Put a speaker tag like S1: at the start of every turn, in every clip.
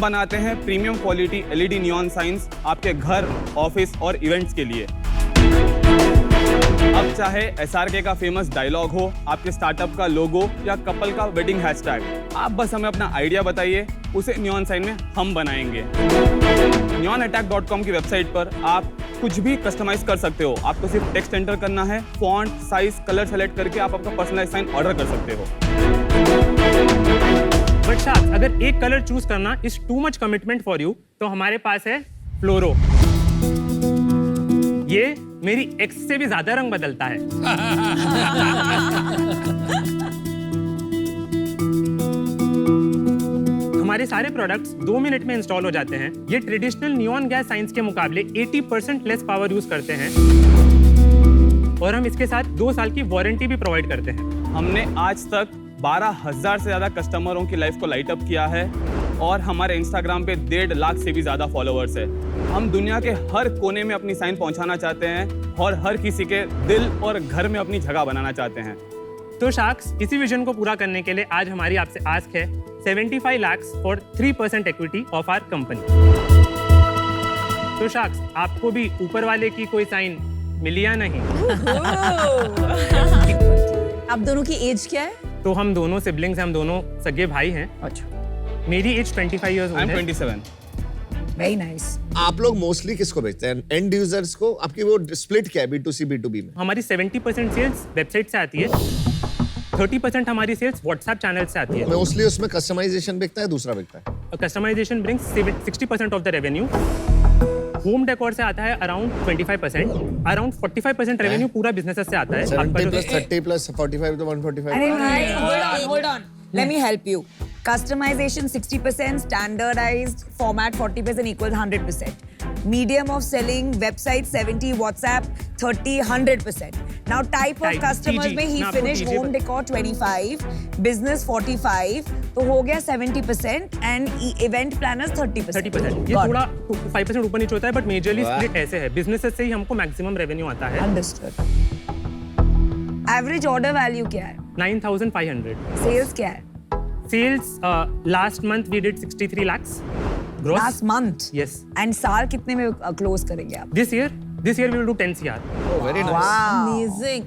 S1: बनाते हैं premium quality LED neon science आपके घर, ऑफिस और इवेंट्स के लिए। अब चाहे SRK का फेमस डायलॉग हो, आपके स्टार्टअप का लोगो या कपल का वेडिंग हैशटैग, आप बस हमें अपना आइडिया बताइए, उसे नियॉन साइन में हम बनाएंगे। neonattack.com की वेबसाइट पर आप कुछ भी कस्टमाइज कर सकते हो। आपको सिर्फ टेक्स्ट एंटर करना है, फॉन्ट, साइज, कलर सेलेक्ट करके आप अपना पर्सनलाइज साइन ऑर्डर कर सकते हो।
S2: बट शायद अगर एक कलर चूज करना is too much commitment for you, तो हमारे पास है फ्लोरो। ये मेरी एक्स से भी ज्यादा रंग बदलता है। हमारे सारे प्रोडक्ट्स 2 मिनट में इंस्टॉल हो जाते हैं। ये ट्रेडिशनल नियॉन गैस साइंस के मुकाबले 80% लेस पावर यूज करते हैं और हम इसके साथ 2 साल की वारंटी भी प्रोवाइड करते हैं।
S1: हमने आज तक 12,000 से ज्यादा कस्टमरों की लाइफ को लाइट अप किया है और हमारे इंस्टाग्राम पे 1.5 लाख से भी ज्यादा फॉलोअर्स है। हम दुनिया के हर कोने में अपनी साइन पहुंचाना चाहते हैं और हर किसी के दिल और घर में अपनी जगह बनाना चाहते हैं।
S2: तो शार्क्स, इसी विजन को पूरा करने के लिए आज हमारी आपसे आस्क है 75 lakh for 3% equity of our company. तो शार्क्स, आपको भी ऊपर वाले की कोई साइन मिली या नहीं?
S3: आप दोनों की एज क्या है?
S2: तो हम दोनों सिबलिंग्स हैं, हम दोनों सगे भाई हैं।
S3: अच्छा,
S2: मेरी age 25 years
S1: I am 27।
S3: Very nice.
S4: आप लोग मोस्टली किसको बेचते हैं? एंड यूजर्स को? आपकी वो स्प्लिट क्या है B2C B2B में?
S2: हमारी 70% सेल्स वेबसाइट से आती है, 30% हमारी सेल्स व्हाट्सएप चैनल से आती है।
S4: मोस्टली उसमें कस्टमाइजेशन बिकता है, दूसरा बिकता है?
S2: Customisation brings 60% of the revenue. Home decor से आता है अराउंड 25%, अराउंड 45% रेवेन्यू पूरा बिजनेस से आता है।
S4: 70 + 30 + 45 तो 145।
S3: अरे भाई, hold on. Let me help you. Customization 60%, standardized format 40% equals 100%. Medium of selling, website 70, WhatsApp 30, 100%. Now type of customers में he finished home decor 25, business 45, तो हो गया 70% and event planners 30%.
S2: 30%। ये थोड़ा 5% ऊपर नीचे होता है, बट मेजरली स्प्लिट ऐसे है। बिजनेसेस से ही हमको मैक्सिमम रेवेन्यू आता है।
S3: Understood. Average order value क्या है?
S2: 9,500।
S3: Sales क्या है?
S2: Sales last month we did 63 lakhs gross.
S3: Last month?
S2: Yes.
S3: And साल कितने में close करेंगे आप?
S2: This year we will do 10 CR.
S4: Oh, very nice.
S3: Wow. Amazing.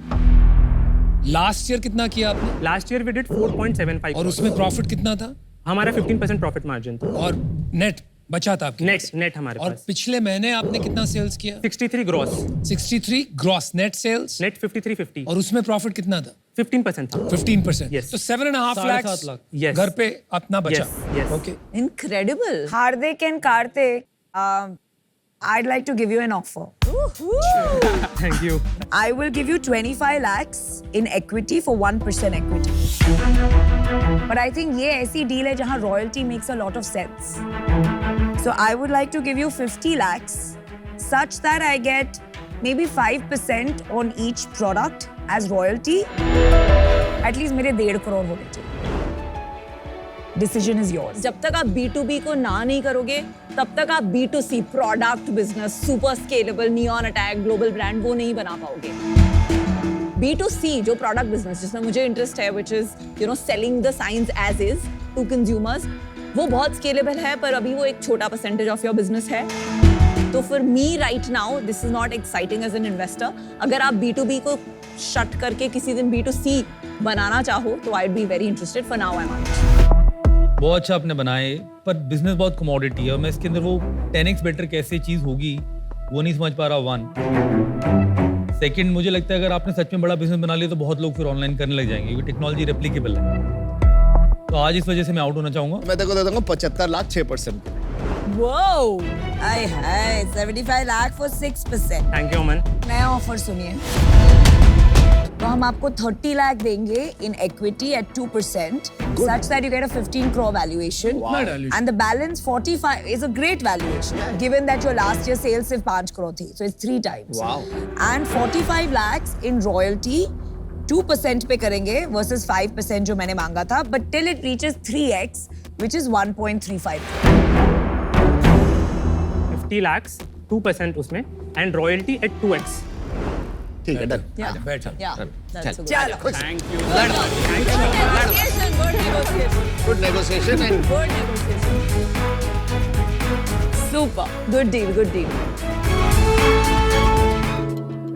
S5: Last year कितना किया आपने?
S2: Last year we did 4.75
S5: और उसमें प्रॉफिट कितना था?
S2: हमारा 15% प्रॉफिट मार्जिन था।
S5: और नेट बचा था आपके?
S2: नेट हमारे
S5: और
S2: पास
S5: पिछले महीने आपने कितना सेल्स किया?
S2: 63 gross,
S5: 63 gross net sales.
S2: Net 5350
S5: और उसमें प्रॉफिट कितना था?
S2: 15% था।
S5: 15%।
S2: Yes.
S5: तो 7.5 लाख
S2: Yes.
S5: घर पे अपना बचा।
S2: Yes.
S5: Okay.
S3: Incredible. Hardik and Karthik, I'd like to give you an offer.
S2: Thank you.
S3: I will give you 25 lakhs in equity for 1% equity. But I think ये ऐसी deal है जहाँ royalty makes a lot of sense. So I would like to give you 50 lakhs such that I get maybe 5% on each product as royalty. At least मेरे 1.5 करोड़ होने चाहिए. Decision is yours.
S6: जब तक आप B2B को ना नहीं करोगे, तब तक आप B2C product business super scalable neon attack global brand वो नहीं बना पाओगे। B2C जो प्रोडक्ट बिजनेस जिसमें मुझे इंटरेस्ट है, which is selling the signs as is to consumers, वो बहुत स्केलेबल है, पर अभी वो एक छोटा परसेंटेज ऑफ योर बिजनेस है। तो for me right now this is not exciting as an investor. अगर आप B2B को शट करके किसी दिन B2C बनाना चाहो तो I be very interested. For now I am out.
S7: बहुत अच्छा आपने बनाए, पर बिजनेस बहुत कमोडिटी है और मैं इसके अंदर वो 10x बेटर कैसे चीज होगी वो नहीं समझ पा रहा। 1 सेकंड, मुझे लगता है अगर आपने सच में बड़ा बिजनेस बना लिया तो बहुत लोग फिर ऑनलाइन करने लग जाएंगे क्योंकि टेक्नोलॉजी रेप्लिकेबल है। तो आज इस वजह से मैं आउट होना चाहूंगा।
S4: मैं देखो दे दूंगा 75 lakh 6%।
S3: Whoa! Aye, 75 lakh for 6%.
S2: Thank you Aman.
S3: नया ऑफर सुनिए। तो हम आपको 30 लाख देंगे in equity at 2%, such that you get a 15 crore valuation.
S4: Wow.
S3: And the balance 45 is a great valuation, given that your last year sales सिर्फ 5 crore थी, so it's 3 times.
S4: Wow.
S3: And 45 lakhs in royalty, 2% पे करेंगे versus 5% जो मैंने मांगा था, but till it reaches 3x, which is 1.35.
S2: 50 lakhs, 2% उसमें, and royalty at 2x.
S4: ठीक है, डन।
S3: Yeah.
S5: बैठ जा।
S6: Yeah, that's a good
S3: चलो।
S1: Thank you.
S6: Good negotiation.
S4: Good negotiation and
S6: Good negotiation. Super, good deal.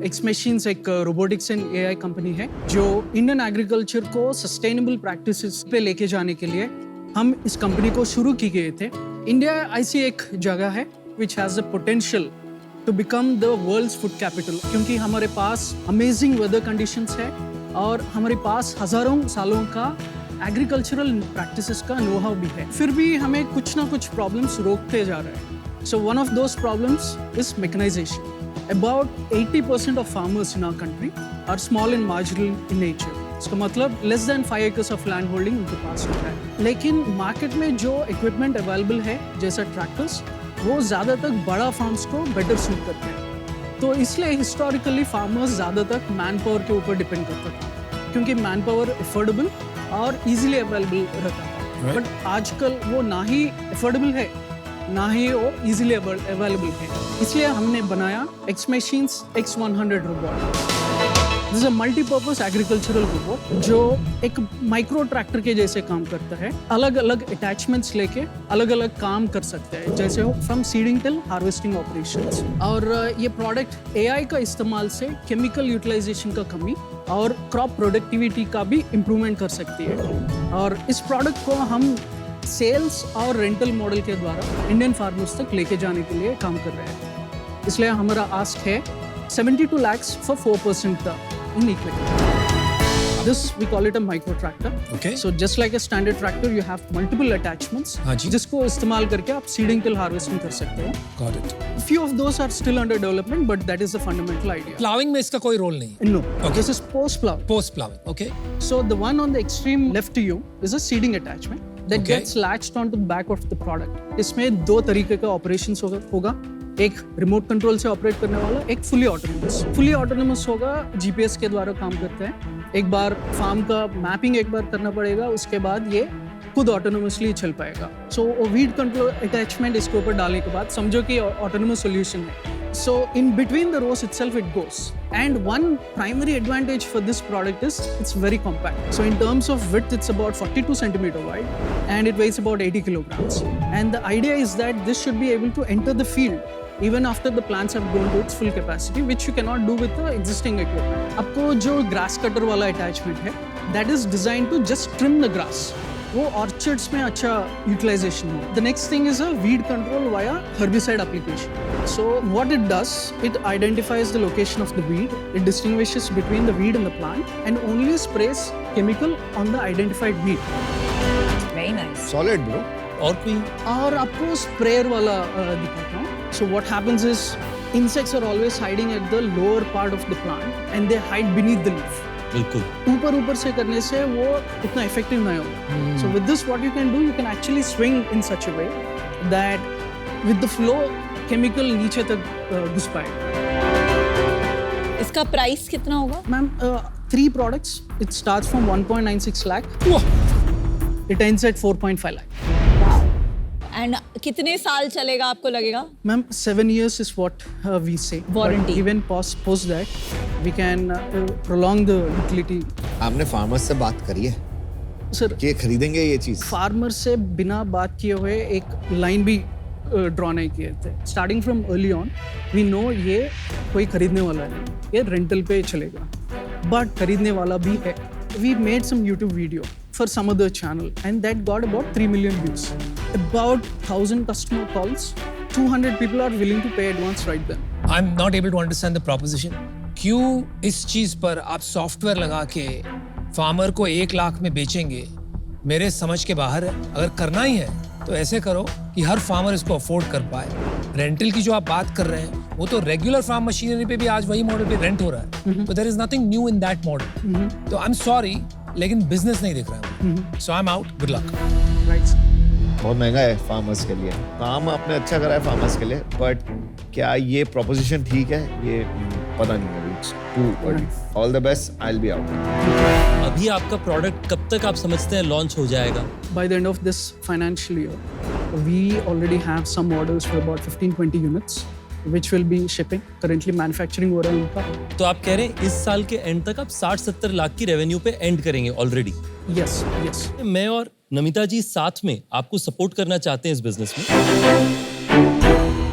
S8: X machines एक robotics and AI company है जो Indian agriculture को सस्टेनेबल प्रैक्टिसेस पे लेके जाने के लिए हम इस कंपनी को शुरू की गए थे। इंडिया ऐसी एक जगह है which has the potential to become the world's food capital, क्योंकि हमारे पास अमेजिंग वेदर कंडीशंस है और हमारे पास हजारों सालों का एग्रीकल्चरल प्रैक्टिसेस का नो हाउ भी है। फिर भी हमें कुछ ना कुछ प्रॉब्लम्स रोकते जा रहे हैं। So one of those problems is mechanisation. About 80% of farmers in our country are small and marginal in nature. इसका मतलब less than 5 acres of land holding उनके पास होता है। लेकिन मार्केट में जो इक्विपमेंट अवेलेबल है जैसा ट्रैक्टर्स, वो ज़्यादातर बड़ा फार्म्स को बेटर सूट करते हैं। तो इसलिए हिस्टोरिकली फार्मर्स ज़्यादातर मैन पावर के ऊपर डिपेंड करता था, क्योंकि मैन पावर अफोर्डेबल और इजीली अवेलेबल रहता था। बट आजकल वो ना ही अफोर्डेबल है ना ही वो इजीली अवेलेबल है। इसलिए हमने बनाया x machines X100 robot. This is a multipurpose agricultural robot जो एक माइक्रो ट्रैक्टर के जैसे काम करता है। अलग अलग अटैचमेंट्स लेके अलग अलग काम कर सकते हैं, जैसे हो from seeding till harvesting operations. और ये प्रोडक्ट एआई का इस्तेमाल से केमिकल यूटिलाइजेशन का कमी और क्रॉप प्रोडक्टिविटी का भी इम्प्रूवमेंट कर सकती है। और इस प्रोडक्ट को हम सेल्स और रेंटल मॉडल के द्वारा इंडियन फार्मर्स तक लेके जाने के लिए काम कर रहे हैं। इसलिए हमारा आस्क है 72 lakhs for 4% in equity. This we call it a micro tractor.
S5: Okay.
S8: So just like a standard tractor, you have multiple attachments.
S5: हाँ जी।
S8: जिसको इस्तेमाल करके आप सीडिंग टिल हार्वेस्टिंग कर सकते हो।
S5: Got it.
S8: Few of those are still under development, but that is the fundamental idea.
S5: Plowing में इसका कोई रोल नहीं है।
S8: No, this is post plow.
S5: Post plowing, okay.
S8: So the one on the extreme left to you is a seeding attachment that
S5: Okay.
S8: gets latched onto the back of the product. इसमें दो तरीके का operations होगा। एक remote control से operate करने वाला, एक फुली ऑटोनोमस। फुली ऑटोनोमस होगा, जीपीएस के द्वारा काम करते हैं। एक बार फार्म का मैपिंग एक बार करना पड़ेगा, उसके बाद ये खुद ऑटोनोमसली चल पाएगा। सो वीड कंट्रोल अटैचमेंट इसके ऊपर डालने के बाद समझो कि ऑटोनोमस सॉल्यूशन है। So in between the rows itself it goes, and one primary advantage for this product is it's very compact. So in terms of width it's about 42 centimeter wide and it weighs about 80 kilograms. And the idea is that this should be able to enter the field even after the plants have grown to its full capacity, which you cannot do with the existing equipment. आपको जो grass cutter वाला attachment है, that is designed to just trim the grass. वो orchards में अच्छा utilisation हो। The next thing is a weed control via herbicide application. So what it does, it identifies the location of the weed, it distinguishes between the weed and the plant and only स्प्रेस chemical on the identified weed.
S3: Very nice.
S4: Solid, bro.
S7: और कोई
S8: और आपको sprayer वाला दिखाता हूँ। So what happens is insects are always hiding at the lower part of the plant and they hide beneath the leaf.
S7: बिल्कुल
S8: ऊपर से करने से वो उतना इफेक्टिव नहीं होगा। So with this what you can do, you can actually swing in such a way that with the flow chemical नीचे तक घुस पाएगा।
S6: इसका प्राइस कितना होगा?
S8: Ma'am 3 products, it starts from 1.96 lakh. It ends at 4.5 lakh.
S6: And कितने साल चलेगा आपको लगेगा?
S8: Ma'am, 7 years is what we say.
S6: Warranty.
S8: But even post that, we can prolong the utility.
S4: आपने फार्मर्स से बात करी है
S8: Sir,
S4: कि खरीदेंगे ये चीज?
S8: फार्मर से बिना बात किए हुए एक लाइन भी ड्रॉ नहीं किए थे। Starting from early on we know ये कोई खरीदने वाला नहीं, ये रेंटल पे चलेगा, बट खरीदने वाला भी है। We made some YouTube video for some other channel and that got about 3 million views. About 1,000 customer calls, 200 people are willing to pay advance right then.
S5: I'm not able to understand the proposition. क्यों इस चीज पर आप software लगा के farmer को 1 लाख में बेचेंगे? मेरे समझ के बाहर है। अगर करना ही है तो ऐसे करो कि हर फार्मर इसको अफोर्ड कर पाए। रेंटल की जो आप बात कर रहे हैं वो तो रेगुलर फार्म मशीनरी पे भी आज वही मॉडल पे रेंट हो रहा है, तो there is nothing new in that model. तो आई एम सॉरी लेकिन बिजनेस नहीं दिख रहा है। So I am out, good luck.
S8: Right.
S4: बहुत महंगा है फार्मर्स के लिए। काम आपने अच्छा करा है फार्मर्स के लिए, बट क्या ये प्रोपोजिशन ठीक है? ये पता नहीं है। It's too early. All the best. I'll be out.
S9: अभी आपका प्रोडक्ट कब तक आप समझते हैं लॉन्च हो जाएगा?
S8: By the end of this financial year, we already have some orders for about 15-20 units, which will be shipping. Currently manufacturing हो रहा है उनका।
S9: तो आप कह रहे हैं इस साल के एंड तक आप 60-70 लाख की रेवेन्यू पे एंड करेंगे ऑलरेडी?
S8: Yes, yes.
S9: मैं और नमिता जी साथ में आपको सपोर्ट करना चाहते हैं इस बिजनेस में।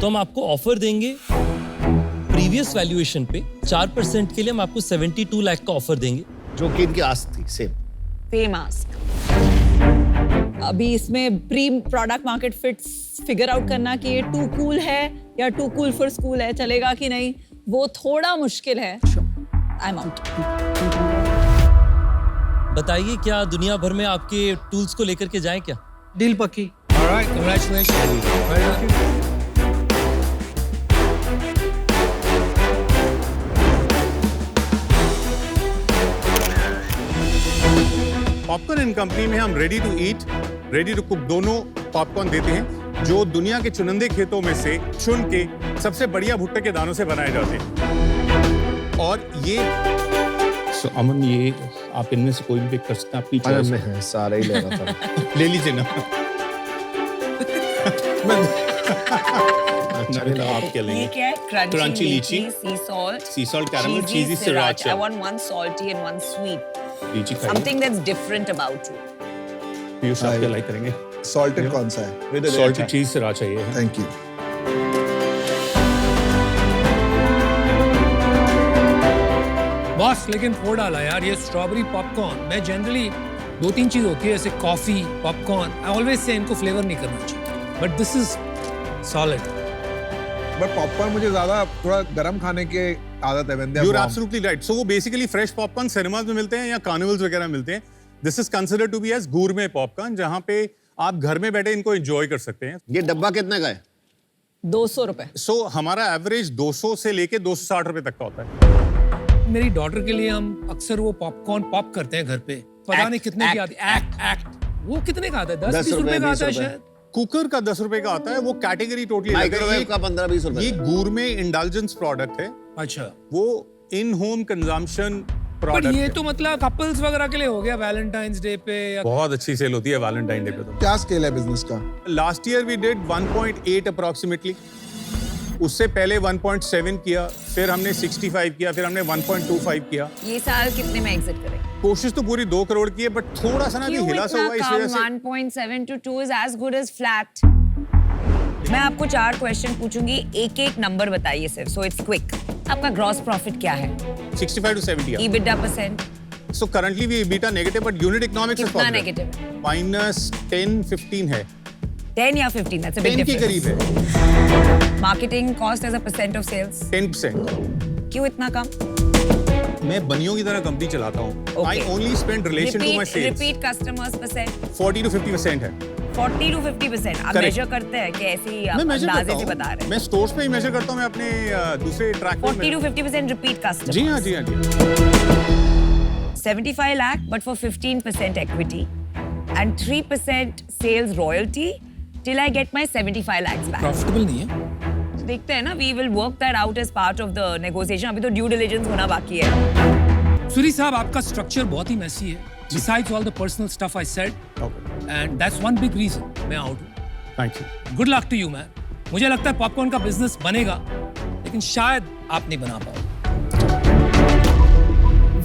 S9: तो हम आपको ऑफर देंगे प्रीवियस वैल्यूएशन पे 4% के लिए हम आपको 72 लाख का ऑफर देंगे।
S4: जो कि इनकी आस्क थी सेम।
S6: Same ask. अभी इसमें pre product market fits figure out करना कि ये टू कूल है या टू कूल फॉर स्कूल है, चलेगा कि नहीं, वो थोड़ा मुश्किल है। आई एम आउट।
S9: बताइए क्या दुनिया भर में आपके टूल्स को लेकर के जाएं क्या?
S8: डील पक्की।
S5: Alright, congratulations. Well done.
S10: Popcorn in company में हम ready to eat, ready to cook दोनों पॉपकॉर्न देते हैं, जो दुनिया के चुनिंदे खेतों में से चुन के सबसे बढ़िया भुट्टे के दानों से बनाए जाते हैं। और ये अमन, ये आप इनमें से कोई भी पिक कर सकते हैं, अपनी चॉइस
S4: में है, सारा ही ले रहा था।
S10: ले लीजिए ना।
S4: अच्छा,
S10: आप क्या
S3: ये
S10: लेंगे?
S3: क्या है?
S10: Crunchy lychee,
S3: sea salt,
S10: sea salt caramel, cheesy
S3: cheesy
S10: sriracha.
S3: I want one salty and one sweet.
S10: लीची खाइए।
S3: Something that's different about you.
S10: Piyush आप क्या लाइक करेंगे?
S11: सॉल्टेड कौन सा है?
S10: सॉल्टेड चीज sriracha ये है।
S11: Thank you.
S5: बॉस लेकिन फोड़ डाला यार ये स्ट्रॉबेरी पॉपकॉर्न। मैं जनरली 2-3 चीज होती है जैसे coffee, popcorn, I always say इनको फ्लेवर नहीं करना चाहिए, but this is solid.
S11: But popcorn मुझे ज्यादा थोड़ा गरम खाने के आदत है। when they are
S10: You're
S11: warm.
S10: absolutely right. So वो basically fresh popcorn cinemas में मिलते हैं या कार्निवल्स वगैरह में मिलते हैं। This is considered to be as gourmet popcorn, जहाँ पे आप घर में बैठे इनको enjoy कर सकते हैं।
S4: ये डब्बा कितने का है?
S6: 200 रुपए।
S10: So हमारा एवरेज 200 से लेके 260 रुपए तक का होता है।
S5: मेरी डॉटर के लिए हम अक्सर वो पॉपकॉर्न पॉप करते हैं घर पे, पता नहीं कितने की आती है। एक्ट वो कितने का आता है? 10-20 रुपए का आता है शायद।
S10: कुकर का 10 रुपए का आता है, वो कैटेगरी टोटली
S4: माइक्रोवेव का 15-20 रुपए।
S10: ये gourmet indulgence प्रोडक्ट है,
S5: अच्छा,
S10: वो इन होम कंजम्पशन
S5: बट
S10: प्रोडक्ट
S5: ये
S10: है।
S5: तो मतलब कपल्स वगैरह के लिए हो गया वैलेंटाइंस डे पे या
S10: बहुत अच्छी सेल होती है वैलेंटाइन डे पे। तो
S11: क्या स्केल है बिजनेस का?
S10: Last year we did 1.8 approximately, उससे पहले 1.7 किया, फिर हमने 65 किया, फिर हमने 1.25 किया।
S3: ये साल कितने में एग्जिट करें?
S10: कोशिश तो पूरी 2 करोड़ की है, बट थोड़ा सा ना भी
S3: क्यों
S10: हिला सा
S3: इतना
S10: हुआ इस
S3: कम?
S10: वजह से।
S3: 1.7 to 2 is as good as flat. मैं आपको 4 क्वेश्चन पूछूंगी, एक नंबर बताइए सिर्फ, so it's quick. आपका ग्रॉस प्रॉफिट क्या है?
S10: 65 to 70 है।
S3: EBITDA percent
S10: So currently we EBITDA negative, but unit economics is
S3: कितना
S10: positive.
S3: नेगेटिव है?
S10: -10-15 है।
S3: 10 या 15? That's a big
S10: 10 के
S3: difference.
S10: करीब है।
S3: Marketing cost as a percent of sales
S10: 10%।
S3: क्यों इतना कम?
S10: मैं बनियों की तरह कंपनी चलाता हूँ। I only spend relation to my sales.
S3: Repeat customers percent
S10: 40 to 50% है।
S3: 40 to 50%. आप
S10: Correct.
S3: मेजर करते हैं कि ऐसे ही आप
S10: मैं मेजर
S3: अंदाजे
S10: करता
S3: से
S10: हूँ।
S3: बता रहे हैं?
S10: मैं स्टोर्स पे ही मेजर करता हूँ, मैं अपने दूसरे ट्रैक पे
S3: 40 to 50% रिपीट कस्टमर्स।
S10: जी हाँ, जी हाँ, जी हाँ।
S3: 75 lakh, but for 15% equity and 3% sales royalty till I get my 75 lakhs back.
S5: Profitable नहीं है।
S3: देखते हैं ना, we will work that out as part of the negotiation. अभी तो ड्यू डिलिजेंस होना बाकी है।
S5: सुरी साहब, आपका स्ट्रक्चर बहुत ही मेसी है। Besides all the personal stuff I said, and that's one big reason मैं आउट हूँ।
S10: Thank you.
S5: Good luck to you, man. मुझे लगता है पॉपकॉर्न का बिजनेस बनेगा, लेकिन शायद आप नहीं बना पाओ।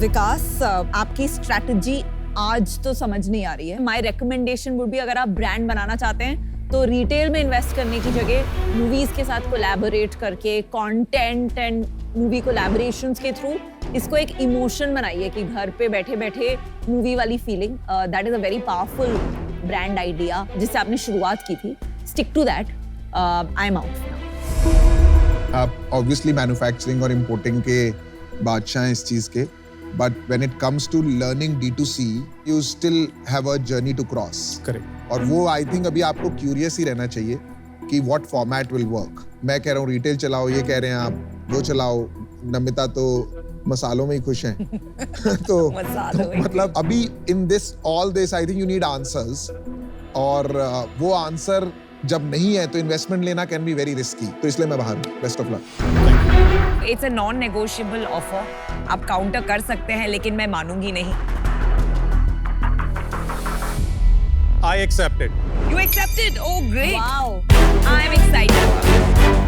S6: विकास, आपकी स्ट्रैटेजी आज तो समझ नहीं आ रही है। माय रिकमेंडेशन वुड बी, अगर आप ब्रांड बनाना चाहते हैं तो रिटेल में इन्वेस्ट करने की जगह मूवीज के साथ कोलैबोरेट करके कंटेंट एंड मूवी कोलैबोरेशंस के थ्रू इसको एक इमोशन बनाइए कि घर पे बैठे बैठे मूवी वाली feeling. That is a very powerful brand idea जिससे आपने शुरुआत की थी। Stick to that. I am out.
S11: आप ऑब्वियसली मैन्युफैक्चरिंग और इंपोर्टिंग के बादशाह हैं इस चीज के, but when it comes to learning D2C, you still have a journey to cross.
S10: Correct.
S11: और वो आई थिंक अभी आपको क्यूरियस ही रहना चाहिए कि व्हाट फॉर्मेट विल वर्क। मैं कह रहा हूँ रिटेल चलाओ, ये कह रहे हैं आप वो चलाओ। नमिता तो मसालों में ही खुश हैं। तो मतलब अभी in this all this I think you need answers, और वो आंसर जब नहीं है तो इन्वेस्टमेंट लेना कैन बी वेरी रिस्की। तो इसलिए मैं बाहर हूँ। Best of luck.
S3: It's a non negotiable offer. आप काउंटर कर सकते हैं, लेकिन मैं मानूंगी नहीं।
S10: I accept it.
S3: You accepted? Oh, great.
S6: Wow.
S3: I'm excited.